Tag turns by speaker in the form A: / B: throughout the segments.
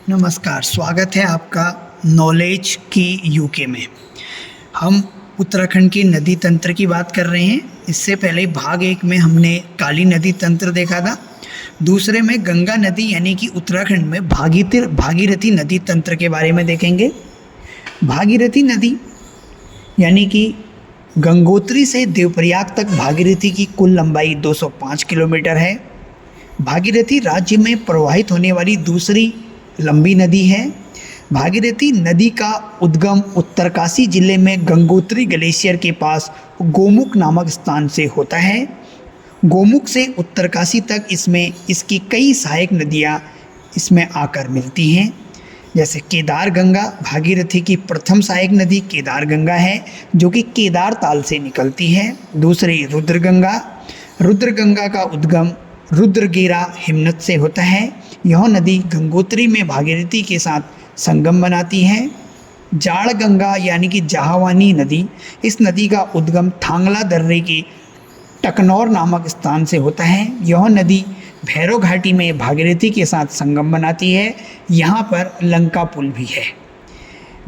A: नमस्कार, स्वागत है आपका नॉलेज की यूके में। हम उत्तराखंड की नदी तंत्र की बात कर रहे हैं। इससे पहले भाग 1 में हमने काली नदी तंत्र देखा था। दूसरे में गंगा नदी यानी कि उत्तराखंड में भागीरथी नदी तंत्र के बारे में देखेंगे। भागीरथी नदी यानी कि गंगोत्री से देवप्रयाग तक भागीरथी की कुल लंबाई 205 किलोमीटर है। भागीरथी राज्य में प्रवाहित होने वाली दूसरी लंबी नदी है। भागीरथी नदी का उद्गम उत्तरकाशी जिले में गंगोत्री ग्लेशियर के पास गोमुख नामक स्थान से होता है। गोमुख से उत्तरकाशी तक इसकी कई सहायक नदियाँ इसमें आकर मिलती हैं, जैसे केदार गंगा। भागीरथी की प्रथम सहायक नदी केदार गंगा है, जो कि केदार ताल से निकलती है। दूसरी रुद्र गंगा का उद्गम रुद्रगेरा हिमनद से होता है। यह नदी गंगोत्री में भागीरथी के साथ संगम बनाती है। जाड़ गंगा यानी कि जहावानी नदी, इस नदी का उद्गम थांगला दर्रे की टकनौर नामक स्थान से होता है। यह नदी भैरव घाटी में भागीरथी के साथ संगम बनाती है। यहाँ पर लंका पुल भी है।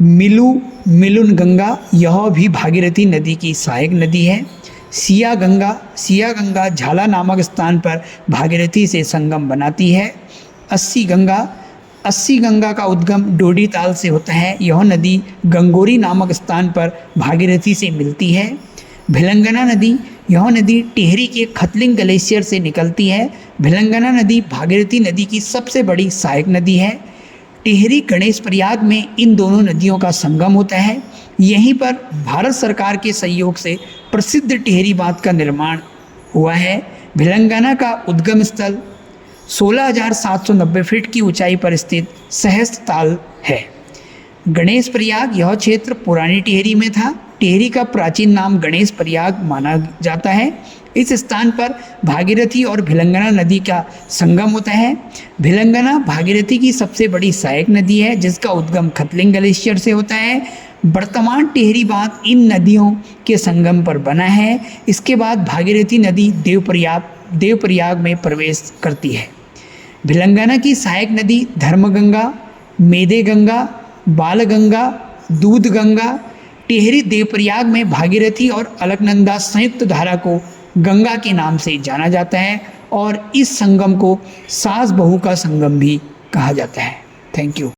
A: मिलुन गंगा, यह भी भागीरथी नदी की सहायक नदी है। सिया गंगा झाला नामक स्थान पर भागीरथी से संगम बनाती है। अस्सी गंगा का उद्गम डोडी ताल से होता है। यह नदी गंगोरी नामक स्थान पर भागीरथी से मिलती है। भिलंगना नदी, यह नदी टिहरी के खतलिंग ग्लेशियर से निकलती है। भिलंगना नदी भागीरथी नदी की सबसे बड़ी सहायक नदी है। टिहरी गणेश प्रयाग में इन दोनों नदियों का संगम होता है। यहीं पर भारत सरकार के सहयोग से प्रसिद्ध टिहरी बांध का निर्माण हुआ है। भिलंगना का उद्गम स्थल 16,790 फीट की ऊंचाई पर स्थित सहस्त्र ताल है। गणेश प्रयाग, यह क्षेत्र पुरानी टिहरी में था। टिहरी का प्राचीन नाम गणेश प्रयाग माना जाता है। इस स्थान पर भागीरथी और भिलंगना नदी का संगम होता है। भिलंगना भागीरथी की सबसे बड़ी सहायक नदी है, जिसका उद्गम खतलिंग ग्लेशियर से होता है। वर्तमान टिहरी बांध इन नदियों के संगम पर बना है। इसके बाद भागीरथी नदी देवप्रयाग में प्रवेश करती है। भिलंगना की सहायक नदी धर्मगंगा, मेदे गंगा, बालगंगा, दूध गंगा। टिहरी देवप्रयाग में भागीरथी और अलकनंदा संयुक्त धारा को गंगा के नाम से जाना जाता है और इस संगम को सास बहू का संगम भी कहा जाता है। Thank you.